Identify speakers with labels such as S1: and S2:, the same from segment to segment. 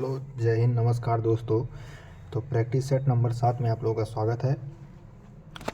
S1: Hello, जय हिंद, नमस्कार दोस्तों। तो प्रैक्टिस सेट नंबर 7 में आप लोगों का स्वागत है।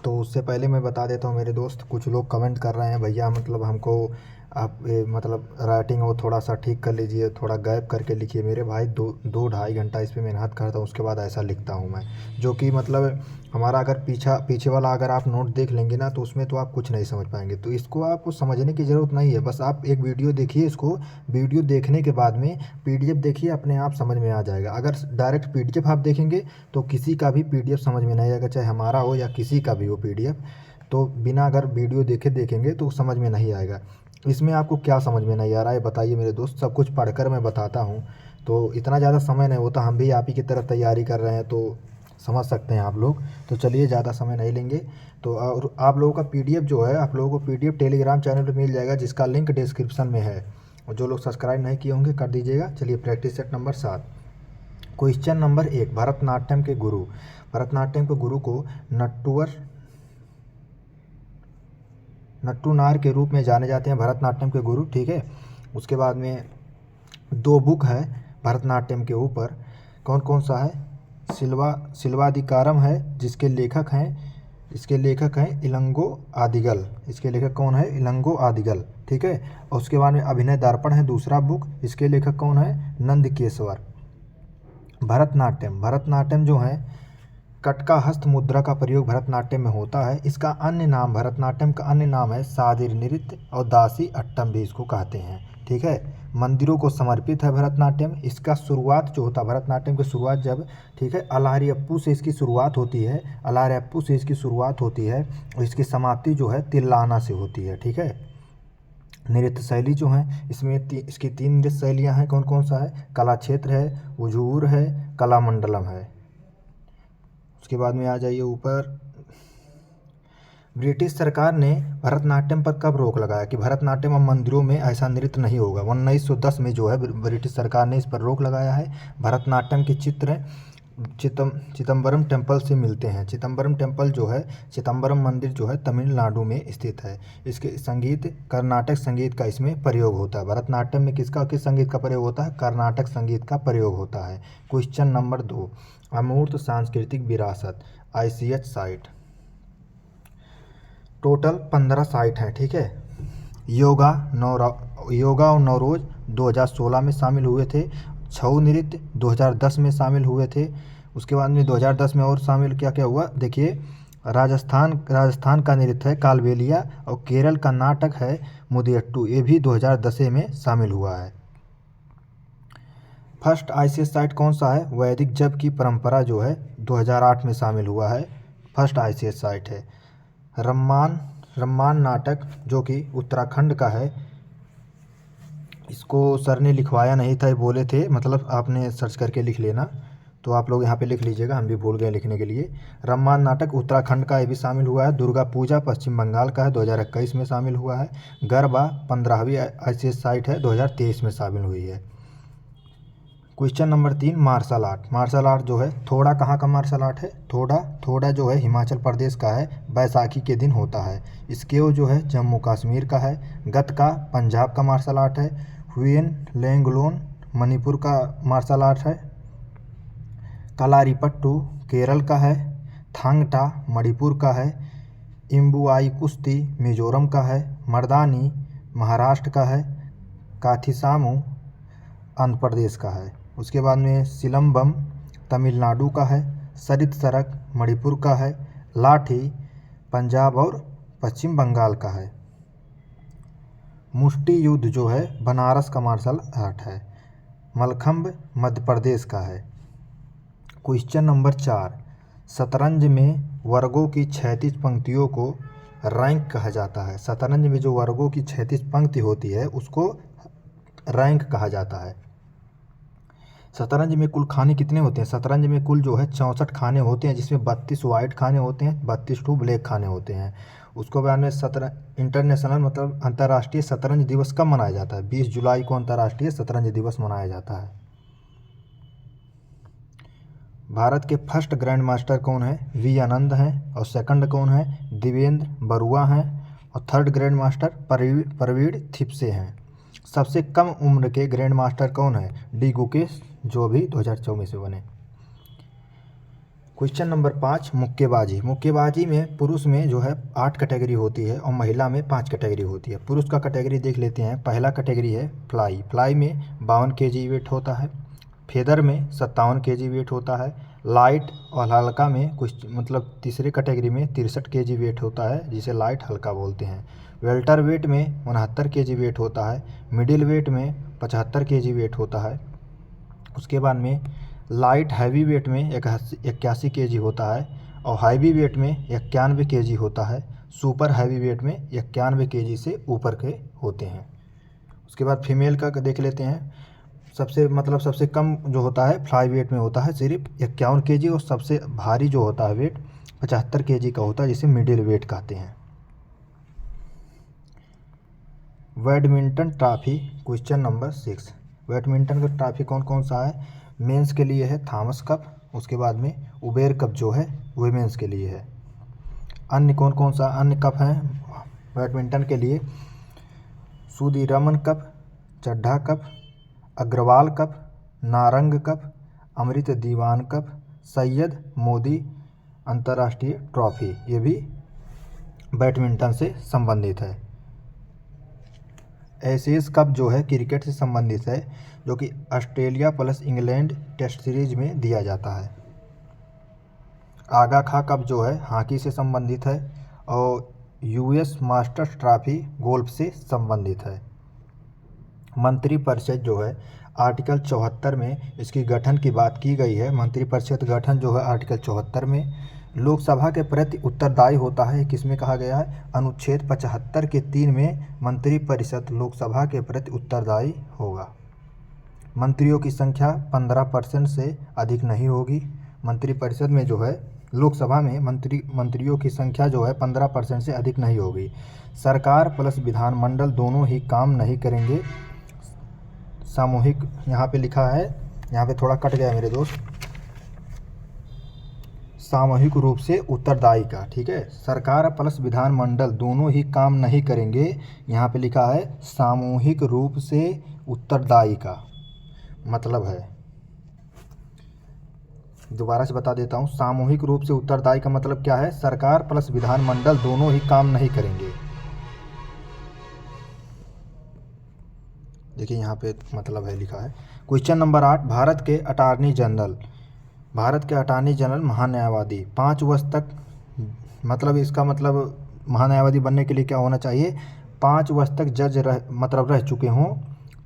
S1: तो उससे पहले मैं बता देता हूँ मेरे दोस्त, कुछ लोग कमेंट कर रहे हैं, भैया मतलब हमको आप मतलब राइटिंग वो थोड़ा सा ठीक कर लीजिए, थोड़ा गैप करके लिखिए। मेरे भाई दो ढाई घंटा इस पे मेहनत करता हूँ, उसके बाद ऐसा लिखता हूँ मैं, जो कि मतलब हमारा अगर पीछे वाला अगर आप नोट देख लेंगे ना, तो उसमें तो आप कुछ नहीं समझ पाएंगे। तो इसको आपको समझने की ज़रूरत नहीं है, बस आप एक वीडियो देखिए। इसको वीडियो देखने के बाद में पीडीएफ देखिए, अपने आप समझ में आ जाएगा। अगर डायरेक्ट पीडीएफ आप देखेंगे तो किसी का भी पीडीएफ समझ में नहीं आएगा, चाहे हमारा हो या किसी का भी हो पीडीएफ। तो बिना अगर वीडियो देखेंगे तो समझ में नहीं आएगा। इसमें आपको क्या समझ में नहीं आ रहा है बताइए मेरे दोस्त, सब कुछ पढ़कर मैं बताता हूँ। तो इतना ज़्यादा समय नहीं होता, हम भी आप ही की तरह तैयारी कर रहे हैं, तो समझ सकते हैं आप लोग। तो चलिए, ज़्यादा समय नहीं लेंगे। तो और आप लोगों का पीडीएफ जो है, आप लोगों को पीडीएफ टेलीग्राम चैनल पर मिल जाएगा, जिसका लिंक डिस्क्रिप्शन में है। और जो लोग सब्सक्राइब नहीं किए होंगे कर दीजिएगा। चलिए, practice set number 7, question number 1। Bharatanatyam के गुरु। भरतनाट्यम के गुरु को नट्टूनार के रूप में जाने जाते हैं, भरतनाट्यम के गुरु, ठीक है। उसके बाद में 2 बुक है भरतनाट्यम के ऊपर, कौन कौन सा है? शिल्वाधिकारम है, इसके लेखक हैं इलंगो आदिगल। इसके लेखक कौन है? इलंगो आदिगल, ठीक है। और उसके बाद में अभिनय दर्पण है दूसरा बुक, इसके लेखक कौन है? नंदकेश्वर। भरतनाट्यम जो है, कटका हस्त मुद्रा का प्रयोग भरतनाट्यम में होता है। इसका अन्य नाम, भरतनाट्यम का अन्य नाम है सादिर नृत्य और दासी अट्टम भी इसको कहते हैं, ठीक है। मंदिरों को समर्पित है भरतनाट्यम। इसका शुरुआत जो होता है, भरतनाट्यम की शुरुआत जब, ठीक है, अलारियप्पू से इसकी शुरुआत होती है। और इसकी समाप्ति जो है तिल्लाना से होती है, ठीक है। नृत्य शैली जो है, इसमें इसकी 3 नृत्य शैलियाँ हैं, कौन कौन सा है? कला क्षेत्र है, उजूर है, कलामंडलम है। उसके बाद में आ जाइए ऊपर। ब्रिटिश सरकार ने भरतनाट्यम पर कब रोक लगाया कि भरतनाट्यम अब मंदिरों में ऐसा नृत्य नहीं होगा? 1910 में जो है ब्रिटिश सरकार ने इस पर रोक लगाया है। भरतनाट्यम के चित्र चिदम्बरम टेम्पल से मिलते हैं। चिदम्बरम टेम्पल जो है, चिदम्बरम मंदिर जो है तमिलनाडु में स्थित है। इसके संगीत, कर्नाटक संगीत का इसमें प्रयोग होता है। भरतनाट्यम में किस संगीत का प्रयोग होता है? कर्नाटक संगीत का प्रयोग होता है। क्वेश्चन नंबर 2, अमूर्त सांस्कृतिक विरासत, ICH साइट। टोटल 15 साइट हैं, ठीक है। योगा और नवरोज 2016 में शामिल हुए थे। छऊ नृत्य 2010 में शामिल हुए थे। उसके बाद में 2010 में और शामिल क्या क्या हुआ देखिए। राजस्थान का नृत्य है कालबेलिया, और केरल का नाटक है मुदियट्टू, ये भी 2010 में शामिल हुआ है। फर्स्ट ICH साइट कौन सा है? वैदिक जप की परंपरा जो है 2008 में शामिल हुआ है, फर्स्ट ICH साइट है। रम्मान नाटक जो कि उत्तराखंड का है, इसको सर ने लिखवाया नहीं था, ये बोले थे, मतलब आपने सर्च करके लिख लेना, तो आप लोग यहाँ पे लिख लीजिएगा, हम भी भूल गए लिखने के लिए। रम्मान नाटक उत्तराखंड का, ये भी शामिल हुआ है। दुर्गा पूजा पश्चिम बंगाल का है, 2021 में शामिल हुआ है। गरबा 15वीं ICH साइट है, 2023 में शामिल हुई है। Question number 3, martial art. Martial art जो है, थोड़ा कहाँ का मार्शल आर्ट है? थोड़ा जो है हिमाचल प्रदेश का है, बैसाखी के दिन होता है। स्केव जो है जम्मू कश्मीर का है। गतका पंजाब का मार्शल आर्ट है। हुयन लैंगलोन मणिपुर का मार्शल आर्ट है। कलारीपट्टू केरल का है। थांगटा मणिपुर का है। इम्बुआई कुश्ती मिजोरम का है। मर्दानी महाराष्ट्र का है। काथीसामू आंध्र प्रदेश का है। उसके बाद में सिलम्बम तमिलनाडु का है। सरित सरक मणिपुर का है। लाठी पंजाब और पश्चिम बंगाल का है। मुष्टि युद्ध जो है बनारस का मार्शल आर्ट है। मलखम्ब मध्य प्रदेश का है। क्वेश्चन नंबर 4, शतरंज में वर्गों की क्षैतिज पंक्तियों को रैंक कहा जाता है। शतरंज में जो वर्गों की क्षैतिज पंक्ति होती है उसको रैंक कहा जाता है। शतरंज में कुल खाने कितने होते हैं? शतरंज में कुल जो है 64 खाने होते हैं, जिसमें 32 वाइट खाने होते हैं, 32 ब्लैक खाने होते हैं। उसको बाद में इंटरनेशनल मतलब अंतर्राष्ट्रीय शतरंज दिवस कब मनाया जाता है? 20 जुलाई को अंतर्राष्ट्रीय शतरंज दिवस मनाया जाता है। भारत के फर्स्ट ग्रैंड मास्टर कौन है? V आनंद हैं। और सेकंड कौन है? देवेंद्र बरुआ हैं। और थर्ड ग्रैंड मास्टर प्रवीण थिपसे हैं। सबसे कम उम्र के ग्रैंड मास्टर कौन है? डी गुकेश जो अभी 2024 में बने। क्वेश्चन नंबर 5, मुक्केबाजी। मुक्केबाजी में पुरुष में जो है 8 कैटेगरी होती है और महिला में 5 कैटेगरी होती है। पुरुष का कैटेगरी देख लेते हैं। पहला कैटेगरी है फ्लाई। फ्लाई में 52 kg वेट होता है। फेदर में 57 kg वेट होता है। लाइट और हल्का में कुछ मतलब तीसरे कैटेगरी में 63 kg वेट होता है, जिसे लाइट हल्का बोलते हैं। वेल्टर वेट में 69 kg वेट होता है। मिडिल वेट में 75 kg वेट होता है। उसके बाद में लाइट हैवी वेट में 81 kg होता है और हैवी वेट में 91 kg होता है। सुपर हैवी वेट में 91 kg से ऊपर के होते हैं। उसके बाद फीमेल का देख लेते हैं। सबसे कम जो होता है फ्लाई वेट में होता है सिर्फ 51 kg और सबसे भारी जो होता है वेट 75 kg का होता है, जिसे मिडिल वेट कहते हैं। Badminton trophy. Question number 6, badminton का ट्रॉफी कौन कौन सा है? मेंस के लिए है थॉमस कप। उसके बाद में उबेर कप जो है वुमेन्स के लिए है। अन्य कौन कौन सा अन्य कप हैं बैडमिंटन के लिए? Sudirman cup, Chadha cup, Agarwal cup, Narang cup, Amrit Diwan cup, Syed Modi अंतर्राष्ट्रीय ट्रॉफी, ये भी बैडमिंटन से संबंधित है। एशेज कप जो है क्रिकेट से संबंधित है, जो कि Australia plus England test series में दिया जाता है। आगा खा कप जो है हॉकी से संबंधित है और यूएस मास्टर्स ट्रॉफी गोल्फ से संबंधित है। मंत्रिपरिषद जो है आर्टिकल 74 में इसकी गठन की बात की गई है। मंत्रिपरिषद गठन जो है आर्टिकल 74 में लोकसभा के प्रति उत्तरदायी होता है। किसमें कहा गया है? अनुच्छेद 75 के 3 में मंत्रिपरिषद लोकसभा के प्रति उत्तरदायी होगा। मंत्रियों की संख्या 15% से अधिक नहीं होगी। मंत्रिपरिषद में जो है लोकसभा में मंत्रियों की संख्या जो है 15% से अधिक नहीं होगी। सरकार प्लस विधानमंडल दोनों ही काम नहीं करेंगे। सामूहिक यहाँ पे लिखा है, यहाँ पे थोड़ा कट गया मेरे दोस्त, सामूहिक रूप से उत्तरदायी का, ठीक है। सरकार प्लस विधानमंडल दोनों ही काम नहीं करेंगे, यहाँ पे लिखा है सामूहिक रूप से उत्तरदायी का मतलब है। दोबारा से बता देता हूँ, सामूहिक रूप से उत्तरदायी का मतलब क्या है? सरकार प्लस विधानमंडल दोनों ही काम नहीं करेंगे। देखिए यहाँ पे मतलब है लिखा है। क्वेश्चन नंबर 8, भारत के अटॉर्नी जनरल महान्यायवादी 5 वर्ष तक, मतलब इसका मतलब महान्यायवादी बनने के लिए क्या होना चाहिए? 5 वर्ष तक जज रह चुके हों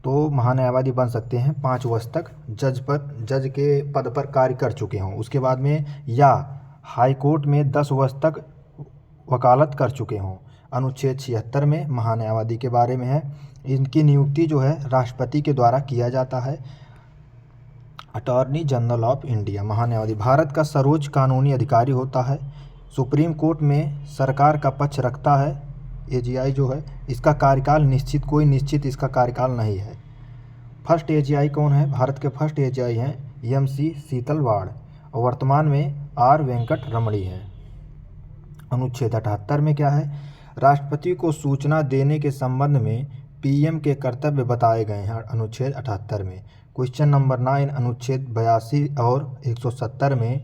S1: तो महान्यायवादी बन सकते हैं। 5 वर्ष तक जज के पद पर कार्य कर चुके हों। उसके बाद में या हाई कोर्ट में 10 वर्ष तक वकालत कर चुके हों। अनुच्छेद 76 में महान्यायवादी के बारे में है। इनकी नियुक्ति जो है राष्ट्रपति के द्वारा किया जाता है। अटॉर्नी जनरल ऑफ इंडिया महान्यायवादी भारत का सर्वोच्च कानूनी अधिकारी होता है। सुप्रीम कोर्ट में सरकार का पक्ष रखता है। एजीआई जो है इसका कार्यकाल कोई निश्चित इसका कार्यकाल नहीं है। फर्स्ट एजीआई कौन है? भारत के फर्स्ट एजीआई हैं एमसी सीतलवाड़ और वर्तमान में आर वेंकट रमणी है। अनुच्छेद 78 में क्या है? राष्ट्रपति को सूचना देने के संबंध में पीएम के कर्तव्य बताए गए हैं अनुच्छेद 78 में। क्वेश्चन नंबर 9, अनुच्छेद 82 और 170 में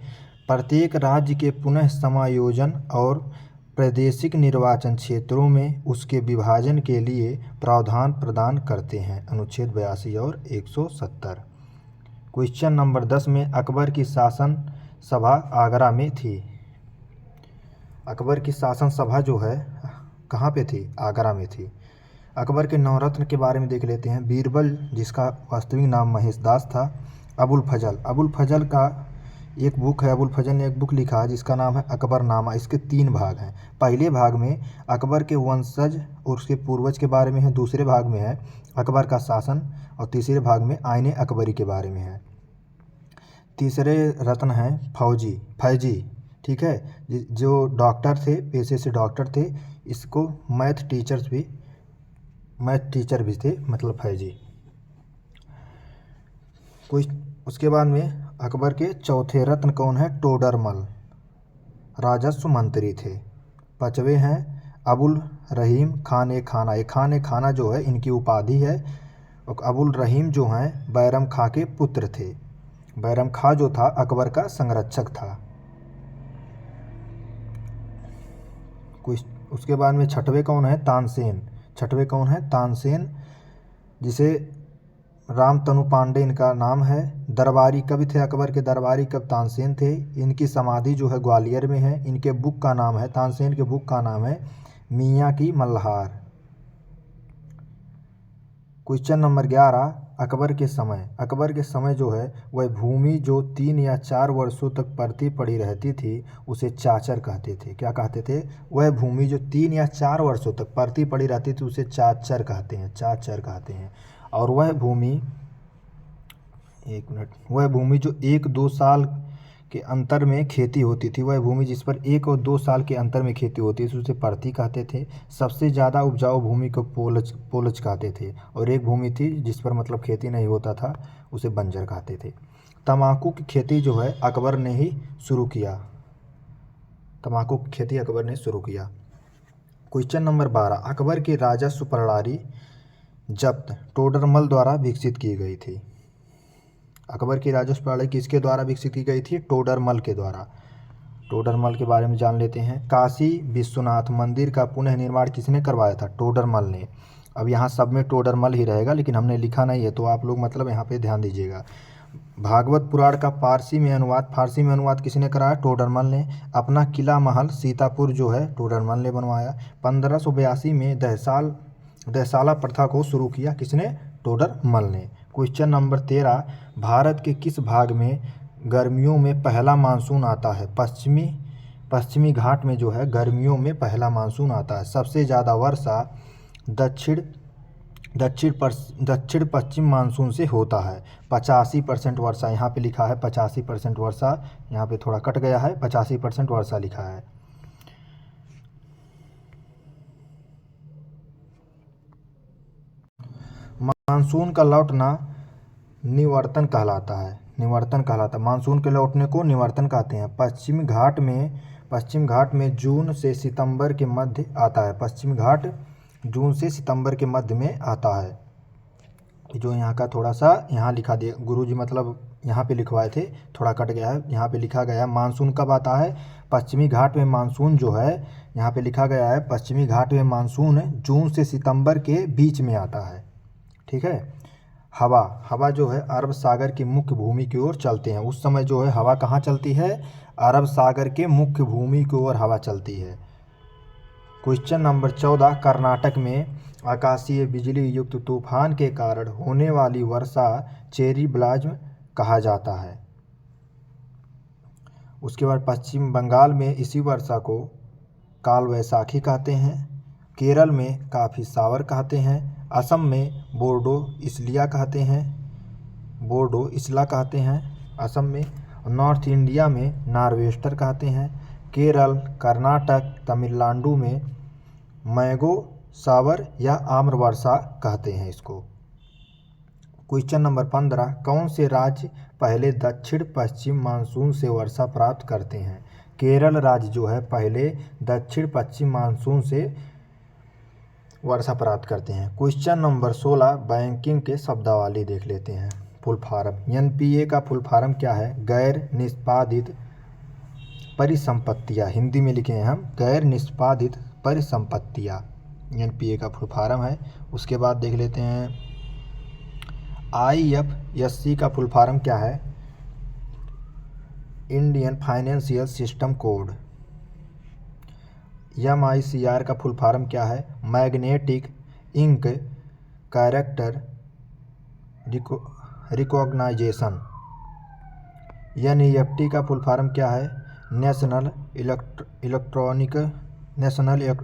S1: प्रत्येक राज्य के पुनः समायोजन और प्रादेशिक निर्वाचन क्षेत्रों में उसके विभाजन के लिए प्रावधान प्रदान करते हैं। अनुच्छेद 82 और 170। क्वेश्चन नंबर 10 में अकबर की शासन सभा आगरा में थी। अकबर की शासन सभा जो है कहाँ पे थी? आगरा में थी। अकबर के नवरत्न के बारे में देख लेते हैं। बीरबल, जिसका वास्तविक नाम महेशदास था। अबुल फजल का एक बुक है। अबुल फजल ने एक बुक लिखा है जिसका नाम है अकबरनामा। इसके 3 भाग हैं। पहले भाग में अकबर के वंशज और उसके पूर्वज के बारे में है। दूसरे भाग में है अकबर का शासन और तीसरे भाग में आईने अकबरी के बारे में है। तीसरे रत्न हैं फौजी, ठीक है, जो डॉक्टर थे, पेशे से डॉक्टर थे। इसको मैथ टीचर भी थे, मतलब फौजी। उसके बाद में अकबर के चौथे रत्न कौन है? टोडरमल, राजस्व मंत्री थे। 5वें हैं अबुल रहीम खान ए खाना। ये खान ए खाना जो है इनकी उपाधि है और अबुल रहीम जो हैं बैरम खां के पुत्र थे। बैरम खां जो था अकबर का संरक्षक था। कुछ उसके बाद में छठवें कौन है? तानसेन। छठवें कौन है? तानसेन, जिसे रामतनु पांडे इनका नाम है। दरबारी कवि थे, अकबर के दरबारी कवि तानसेन थे। इनकी समाधि जो है ग्वालियर में है। इनके बुक का नाम है, तानसेन के बुक का नाम है मियाँ की मल्हार। क्वेश्चन नंबर 11, अकबर के समय जो है वह भूमि जो 3 या 4 वर्षों तक परती पड़ी रहती थी उसे चाचर कहते थे। क्या कहते थे? वह भूमि जो 3 या 4 वर्षों तक परती पड़ी रहती थी उसे चाचर कहते हैं, चाचर कहते हैं। और वह भूमि, एक मिनट, वह भूमि जो 1-2 साल के अंतर में खेती होती थी, वह भूमि जिस पर 1 और 2 साल के अंतर में खेती होती थी उसे परती कहते थे। सबसे ज़्यादा उपजाऊ भूमि को पोलज कहते थे। और एक भूमि थी जिस पर मतलब खेती नहीं होता था उसे बंजर कहते थे। तम्बाकू की खेती जो है अकबर ने ही शुरू किया। तम्बाकू की खेती अकबर ने शुरू किया। क्वेश्चन नंबर 12, अकबर की राजस्व प्रणाली जब्त टोडरमल द्वारा विकसित की गई थी। अकबर की राजस्व प्रणाली किसके द्वारा विकसित की गई थी? टोडरमल के द्वारा। टोडरमल के बारे में जान लेते हैं। काशी विश्वनाथ मंदिर का पुनः निर्माण किसने करवाया था? टोडरमल ने। अब यहाँ सब में टोडरमल ही रहेगा, लेकिन हमने लिखा नहीं है तो आप लोग मतलब यहाँ पे ध्यान दीजिएगा। भागवत पुराण का फारसी में अनुवाद किसने कराया? टोडरमल ने। अपना किला महल सीतापुर जो है टोडरमल ने बनवाया। 1582 में दहसाला प्रथा को शुरू किया किसने? टोडरमल ने। क्वेश्चन नंबर 13, भारत के किस भाग में गर्मियों में पहला मानसून आता है? पश्चिमी घाट में जो है गर्मियों में पहला मानसून आता है। सबसे ज़्यादा वर्षा दक्षिण पश्चिम मानसून से होता है। 85% वर्षा यहाँ पे लिखा है, 85% वर्षा, यहाँ पे थोड़ा कट गया है, 85% वर्षा लिखा है। मानसून का लौटना निवर्तन कहलाता है। मानसून के लौटने को निवर्तन कहते हैं। पश्चिम घाट में जून से सितंबर के मध्य आता है। पश्चिम घाट जून से सितंबर के मध्य में आता है। जो यहाँ का थोड़ा सा यहाँ लिखा दिया गुरुजी, मतलब यहाँ पे लिखवाए थे, थोड़ा कट गया है। यहाँ पे लिखा गया है मानसून कब आता है? पश्चिमी घाट में मानसून जो है यहाँ पे लिखा गया है पश्चिमी घाट में मानसून जून से सितंबर के बीच में आता है। ठीक है। हवा जो है अरब सागर की मुख्य भूमि की ओर चलते हैं। उस समय जो है हवा कहाँ चलती है? अरब सागर के मुख्य भूमि की ओर हवा चलती है। क्वेश्चन नंबर 14, कर्नाटक में आकाशीय बिजली युक्त तूफान के कारण होने वाली वर्षा चेरी ब्लाज्म कहा जाता है। उसके बाद पश्चिम बंगाल में इसी वर्षा को काल वैसाखी कहते हैं। केरल में काफ़ी सावर कहते हैं। असम में बोर्डो इसला कहते हैं असम में। नॉर्थ इंडिया में नार्वेस्टर कहते हैं। केरल, कर्नाटक, तमिलनाडु में मैंगो सावर या आम्र वर्षा कहते हैं इसको। क्वेश्चन नंबर 15, कौन से राज्य पहले दक्षिण पश्चिम मानसून से वर्षा प्राप्त करते हैं? केरल राज्य जो है पहले दक्षिण पश्चिम मानसून से वर्षा प्राप्त करते हैं। क्वेश्चन नंबर 16, बैंकिंग के शब्दावली देख लेते हैं। Full form. एनपीए का फुल फॉर्म क्या है? गैर निष्पादित परिसंपत्तियाँ। हिंदी में लिखे हैं हम, गैर निष्पादित परिसंपत्तियाँ एनपीए का फुल फॉर्म है। उसके बाद देख लेते हैं आईएफएससी का फुल फॉर्म क्या है? Indian financial system code. MICR का फुल फॉर्म क्या है? Magnetic ink character recognisation. NEFT का फुल फॉर्म क्या है? National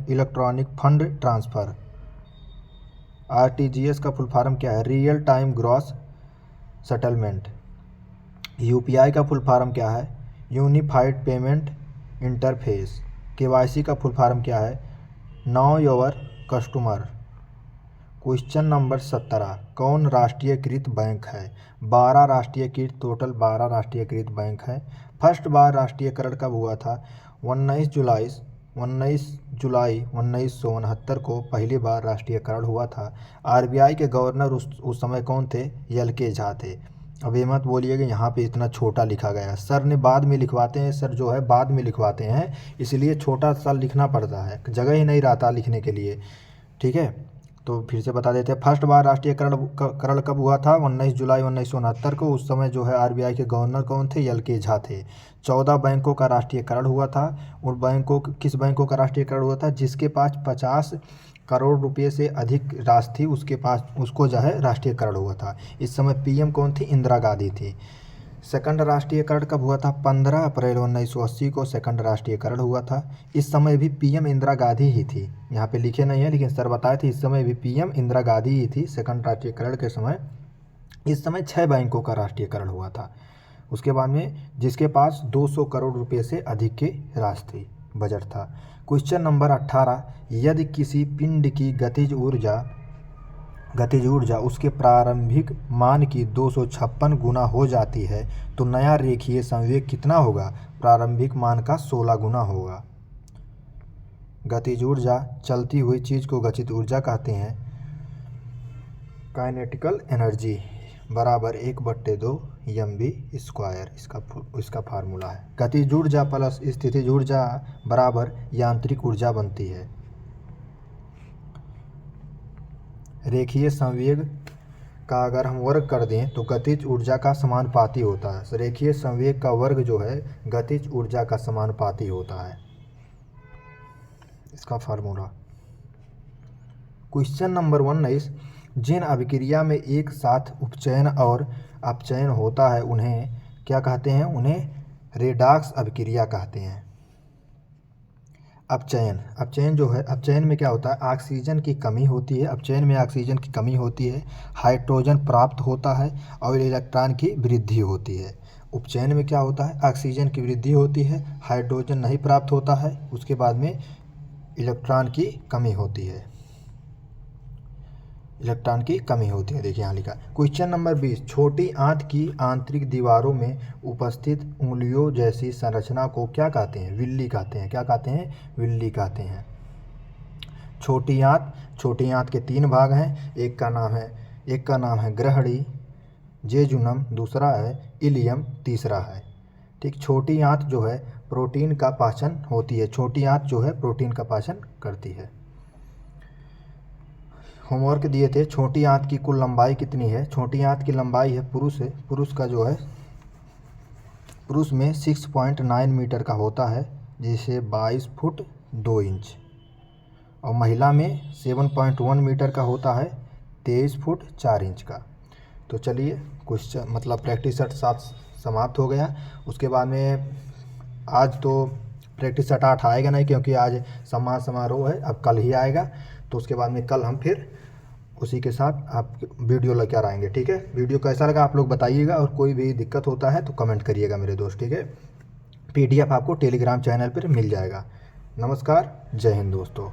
S1: electronic fund transfer. RTGS का फुल फॉर्म क्या है? Real time gross settlement. UPI का फुल फॉर्म क्या है? Unified payment interface. केवाईसी का फुल फॉर्म क्या है? Know your customer. Question number 17, कौन राष्ट्रीयकृत बैंक है? 12 राष्ट्रीयकृत, टोटल 12 राष्ट्रीयकृत बैंक है। फर्स्ट बार राष्ट्रीयकरण कब हुआ था? 19 जुलाई 19 जुलाई 1969 को पहली बार राष्ट्रीयकरण हुआ था। आरबीआई के गवर्नर उस समय कौन थे? एल.के. झा थे। अब ये मत बोलिए कि यहाँ पे इतना छोटा लिखा गया है, सर ने बाद में लिखवाते हैं, सर जो है बाद में लिखवाते हैं, इसलिए छोटा सा लिखना पड़ता है, जगह ही नहीं रहता लिखने के लिए। ठीक है, तो फिर से बता देते हैं। फर्स्ट बार राष्ट्रीयकरण कब हुआ था? 19 जुलाई 1969 को। उस समय जो है आरबीआई के गवर्नर कौन थे? एल.के. झा थे। 14 बैंकों का राष्ट्रीयकरण हुआ था। और किस बैंकों का राष्ट्रीयकरण हुआ था? जिसके पास 50 करोड़ रुपए से अधिक राशि थी, उसको जो है राष्ट्रीयकरण हुआ था। इस समय पीएम कौन थी? इंदिरा गांधी थी। सेकंड राष्ट्रीयकरण कब हुआ था? 15 अप्रैल 1980 को सेकंड राष्ट्रीयकरण हुआ था। इस समय भी पीएम इंदिरा गांधी ही थी। यहाँ पे लिखे नहीं है, लेकिन सर बताए थे इस समय भी पीएम इंदिरा गांधी ही थी सेकंड राष्ट्रीयकरण के समय। इस समय 6 बैंकों का राष्ट्रीयकरण हुआ था। उसके बाद में जिसके पास 200 करोड़ रुपये से अधिक की राशि थी, बजट था। क्वेश्चन नंबर 18, यदि किसी पिंड की गतिज ऊर्जा उसके प्रारंभिक मान की 256 गुना हो जाती है तो नया रेखीय संवेग कितना होगा? प्रारंभिक मान का 16 गुना होगा। गतिज ऊर्जा, चलती हुई चीज़ को गतिज ऊर्जा कहते हैं। काइनेटिकल एनर्जी बराबर 1/2 mv², इसका फार्मूला है। गतिज ऊर्जा प्लस स्थितिज ऊर्जा बराबर यांत्रिक ऊर्जा बनती है। रेखीय संवेग का अगर हम वर्ग कर दें तो गतिज ऊर्जा का समानुपाती होता है। रेखीय संवेग का वर्ग जो है गतिज ऊर्जा का समानुपाती होता है, इसका फार्मूला। क्वेश्चन नंबर 19, जिन अभिक्रिया में एक साथ उपचयन और अपचयन होता है उन्हें क्या कहते हैं? उन्हें रेडॉक्स अभिक्रिया कहते हैं। अपचयन जो है, अपचयन में क्या होता है? ऑक्सीजन की कमी होती है। अपचयन में ऑक्सीजन की कमी होती है, हाइड्रोजन प्राप्त होता है और इलेक्ट्रॉन की वृद्धि होती है। उपचयन में क्या होता है? ऑक्सीजन की वृद्धि होती है, हाइड्रोजन नहीं प्राप्त होता है, उसके बाद में इलेक्ट्रॉन की कमी होती है। देखिए यहाँ लिखा। क्वेश्चन नंबर 20, छोटी आंत की आंतरिक दीवारों में उपस्थित उंगलियों जैसी संरचना को क्या कहते हैं? विल्ली कहते हैं। क्या कहते हैं? विल्ली कहते हैं। छोटी आंत के 3 भाग हैं। एक का नाम है ग्रहणी, जेजुनम दूसरा है, इलियम तीसरा है। ठीक, छोटी आंत जो है प्रोटीन का पाचन होती है। छोटी आंत जो है प्रोटीन का पाचन करती है। होमवर्क दिए थे, छोटी आंत की कुल लंबाई कितनी है? छोटी आंत की लंबाई है, पुरुष का जो है, पुरुष में 6.9 मीटर का होता है, जिसे 22 फुट 2 इंच, और महिला में 7.1 मीटर का होता है, 23 फुट 4 इंच का। तो चलिए क्वेश्चन मतलब प्रैक्टिस सेट 7 समाप्त हो गया। उसके बाद में आज तो प्रैक्टिस सेट 8 आएगा नहीं, क्योंकि आज सम्मान समारोह है, अब कल ही आएगा। तो उसके बाद में कल हम फिर उसी के साथ आप वीडियो लेकर आएंगे। ठीक है, वीडियो कैसा लगा आप लोग बताइएगा, और कोई भी दिक्कत होता है तो कमेंट करिएगा मेरे दोस्त। ठीक है, PDF आपको टेलीग्राम चैनल पर मिल जाएगा। नमस्कार, जय हिंद दोस्तों।